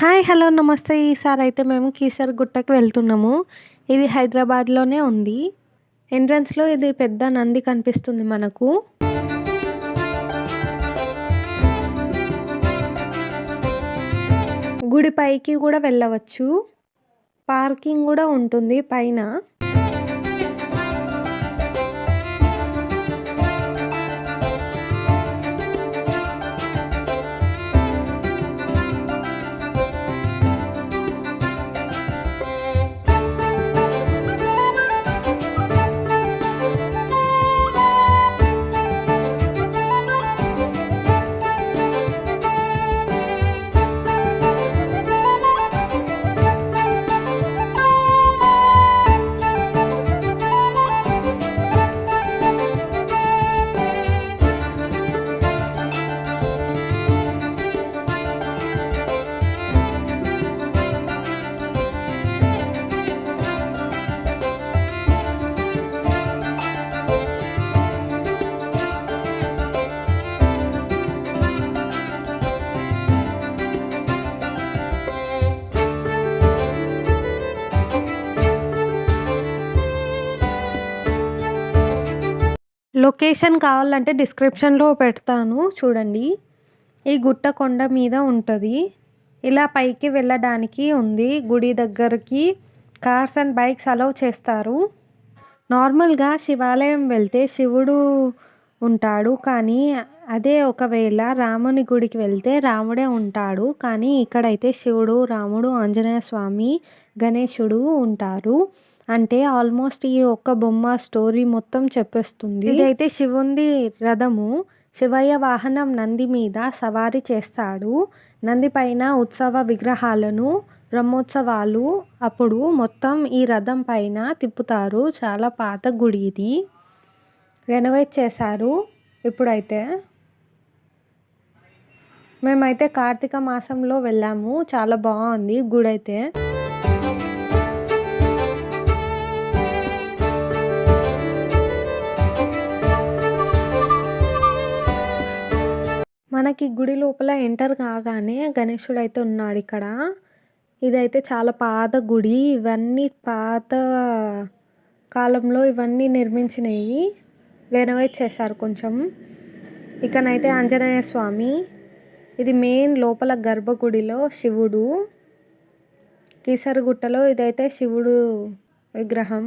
Hi! Hello! నమస్తే. ఈసారైతే మేము కీసరగుట్టకి వెళ్తున్నాము. ఇది హైదరాబాద్‌లోనే ఉంది. ఎంట్రన్స్‌లో ఇది పెద్ద నంది కనిపిస్తుంది మనకు. గుడి పైకి కూడా వెళ్ళవచ్చు. పార్కింగ్ కూడా ఉంటుంది పైన. లొకేషన్ కావాలంటే డిస్క్రిప్షన్‌లో పెడతాను చూడండి. ఈ గుట్ట కొండ మీద ఉంటది. ఇలా పైకి వెళ్ళడానికి ఉంది. గుడి దగ్గరికి కార్స్ అండ్ బైక్స్ అలౌ చేస్తారు. నార్మల్‌గా శివాలయం వెళ్తే శివుడు ఉంటాడు. కానీ అదే ఒకవేళ రాముని గుడికి వెళ్తే రాముడే ఉంటాడు. కానీ ఇక్కడైతే శివుడు, రాముడు, ఆంజనేయ స్వామి, గణేశుడు ఉంటారు. అంటే ఆల్మోస్ట్ ఈ ఒక్క బొమ్మ స్టోరీ మొత్తం చెప్పేస్తుంది. ఇదైతే శివుంది రథము. శివయ్య వాహనం నంది మీద సవారీ చేస్తాడు. నంది పైన ఉత్సవ విగ్రహాలను బ్రహ్మోత్సవాలు అప్పుడు మొత్తం ఈ రథం పైన తిప్పుతారు. చాలా పాత గుడి ఇది. రెనోవేట్ చేశారు ఇప్పుడైతే. మేమైతే కార్తీక మాసంలో వెళ్ళాము. చాలా బాగుంది గుడి అయితే. మనకి గుడి లోపల ఎంటర్ కాగానే గణేశుడు అయితే ఉన్నాడు ఇక్కడ. ఇదైతే చాలా పాత గుడి. ఇవన్నీ పాత కాలంలో ఇవన్నీ నిర్మించినవి. రెనోవేట్ చేశారు కొంచెం. ఇకనైతే ఆంజనేయ స్వామి. ఇది మెయిన్ లోపల గర్భగుడిలో శివుడు. కీసరగుట్టలో ఇదైతే శివుడు విగ్రహం.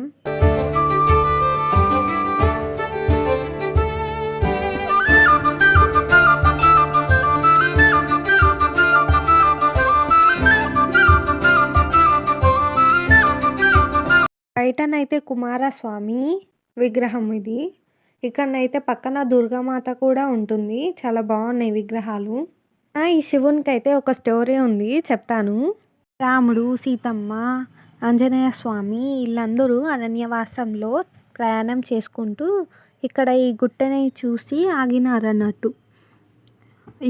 బయటనైతే కుమారస్వామి విగ్రహం ఇది. ఇక్కడనైతే పక్కన దుర్గామాత కూడా ఉంటుంది. చాలా బాగున్నాయి విగ్రహాలు. ఈ శివునికి అయితే ఒక స్టోరీ ఉంది చెప్తాను. రాముడు, సీతమ్మ, ఆంజనేయ స్వామి వీళ్ళందరూ అరణ్యవాసంలో ప్రయాణం చేసుకుంటూ ఇక్కడ ఈ గుట్టని చూసి ఆగినారన్నట్టు.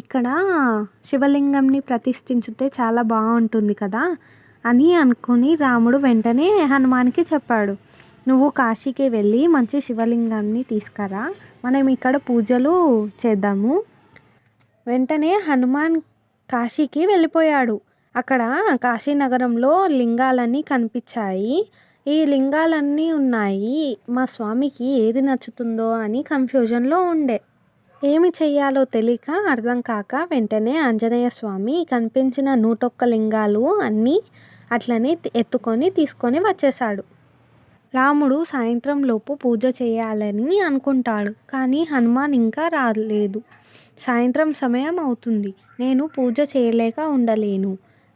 ఇక్కడ శివలింగంని ప్రతిష్ఠించితే చాలా బాగుంటుంది కదా అని అనుకుని రాముడు వెంటనే హనుమాన్కి చెప్పాడు, నువ్వు కాశీకి వెళ్ళి మంచి శివలింగాన్ని తీసుకురా, మనం ఇక్కడ పూజలు చేద్దాము. వెంటనే హనుమాన్ కాశీకి వెళ్ళిపోయాడు. అక్కడ కాశీనగరంలో లింగాలన్నీ కనిపించాయి. ఈ లింగాలన్నీ ఉన్నాయి. మా స్వామికి ఏది నచ్చుతుందో అని కన్ఫ్యూజన్లో ఉండే. ఏమి చెయ్యాలో తెలియక అర్థం కాక వెంటనే ఆంజనేయ స్వామి కనిపించిన 101 లింగాలు అన్నీ అట్లనే ఎత్తుకొని తీసుకొని వచ్చేసాడు. రాముడు సాయంత్రం లోపు పూజ చేయాలని అనుకుంటాడు. కానీ హనుమాన్ ఇంకా రాలేదు. సాయంత్రం సమయం అవుతుంది. నేను పూజ చేయలేక ఉండలేను.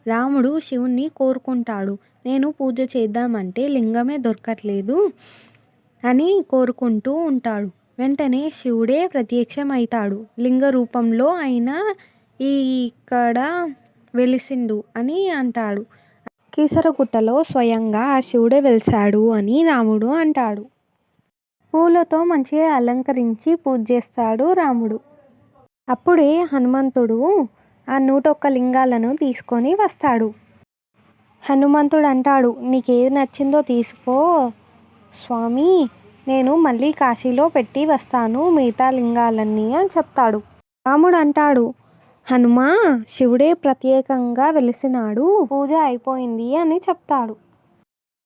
రాముడు శివుణ్ణి కోరుకుంటాడు. నేను పూజ చేద్దామంటే లింగమే దొరకట్లేదు అని కోరుకుంటూ ఉంటాడు. వెంటనే శివుడే ప్రత్యక్షమవుతాడు. లింగ రూపంలో అయినా ఇక్కడ వెలిసిండు అని అంటాడు. కీసరగుట్టలో స్వయంగా ఆ శివుడే వెలిశాడు అని రాముడు అంటాడు. పూలతో మంచిగా అలంకరించి పూజ చేస్తాడు రాముడు. అప్పుడే హనుమంతుడు ఆ 101 లింగాలను తీసుకొని వస్తాడు. హనుమంతుడు అంటాడు, నీకేది నచ్చిందో తీసుకో స్వామి, నేను మళ్ళీ కాశీలో పెట్టి వస్తాను మిగతా లింగాలన్నీ అని చెప్తాడు. రాముడు అంటాడు, హనుమ శివుడే ప్రత్యేకంగా వెలిసినాడు, పూజ అయిపోయింది అని చెప్తాడు.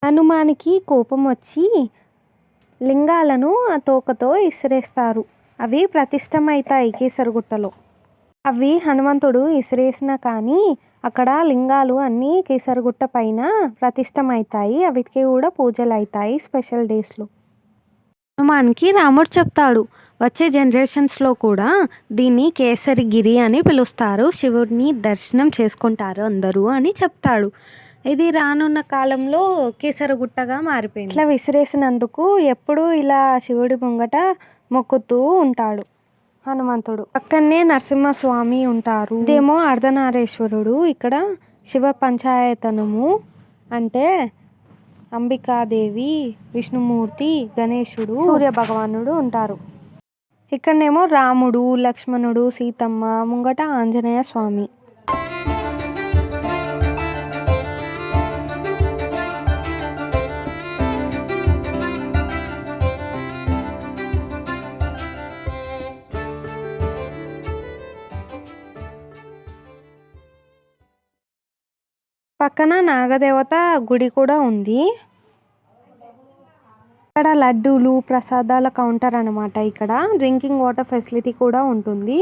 హనుమానికి కోపం వచ్చి లింగాలను ఆ తోకతో ఇసిరేస్తారు. అవి ప్రతిష్టమవుతాయి కీసరగుట్టలో. అవి హనుమంతుడు ఇసిరేసినా కానీ అక్కడ లింగాలు అన్నీ కీసరగుట్ట పైన ప్రతిష్టమవుతాయి. అవిటికి కూడా పూజలు అవుతాయి స్పెషల్ డేస్లో. హనుమాన్కి రాముడు చెప్తాడు, వచ్చే జనరేషన్స్లో కూడా దీన్ని కేసరిగిరి అని పిలుస్తారు, శివుడిని దర్శనం చేసుకుంటారు అందరూ అని చెప్తాడు. ఇది రానున్న కాలంలో కేసరగుట్టగా మారిపోయింది. ఇట్లా విసిరేసినందుకు ఎప్పుడు ఇలా శివుడి ముంగట మొక్కుతూ ఉంటాడు హనుమంతుడు. పక్కనే నరసింహస్వామి ఉంటారు. ఇదేమో అర్ధనారీశ్వరుడు. ఇక్కడ శివ పంచాయతనము అంటే అంబికాదేవి, విష్ణుమూర్తి, గణేశుడు, సూర్య భగవానుడు ఉంటారు. ఇక్కడనేమో రాముడు, లక్ష్మణుడు, సీతమ్మ, ముంగట ఆంజనేయ స్వామి. పక్కన నాగదేవత గుడి కూడా ఉంది. ఇక్కడ లడ్డూలు ప్రసాదాల కౌంటర్ అనమాట. ఇక్కడ డ్రింకింగ్ వాటర్ ఫెసిలిటీ కూడా ఉంటుంది.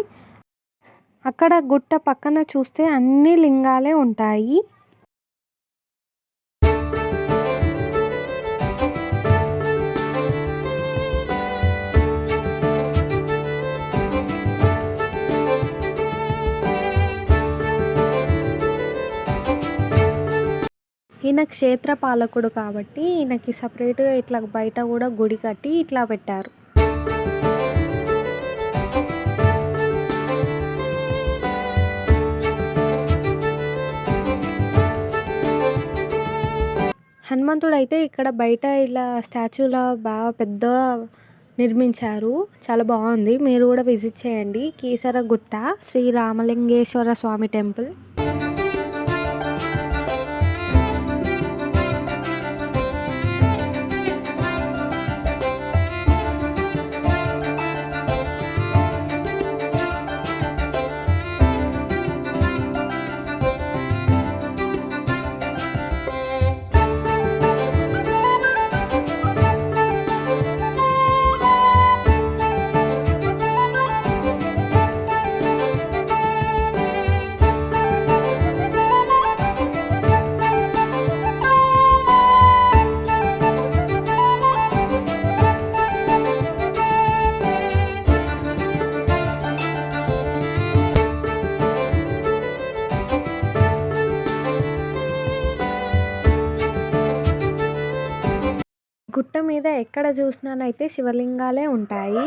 అక్కడ గుట్ట పక్కన చూస్తే అన్ని లింగాలే ఉంటాయి. ఈయన క్షేత్ర పాలకుడు కాబట్టి ఈయనకి సపరేట్గా ఇట్లా బయట కూడా గుడి కట్టి ఇట్లా పెట్టారు. హనుమంతుడు అయితే ఇక్కడ బయట ఇలా స్టాచ్యూలా బాగా పెద్ద నిర్మించారు. చాలా బాగుంది. మీరు కూడా విజిట్ చేయండి. కీసరగుట్ట శ్రీ రామలింగేశ్వర స్వామి టెంపుల్. గుట్ట మీద ఎక్కడ చూసినానైతే శివలింగాలే ఉంటాయి.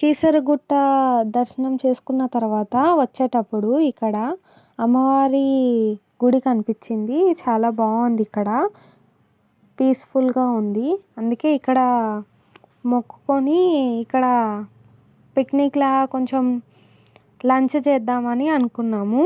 కీసరగుట్ట దర్శనం చేసుకున్న తర్వాత వచ్చేటప్పుడు ఇక్కడ అమ్మవారి గుడి కనిపించింది. చాలా బాగుంది. ఇక్కడ పీస్ఫుల్గా ఉంది. అందుకే ఇక్కడ మొక్కుకొని ఇక్కడ పిక్నిక్లా కొంచెం లంచ్ చేద్దామని అనుకున్నాము.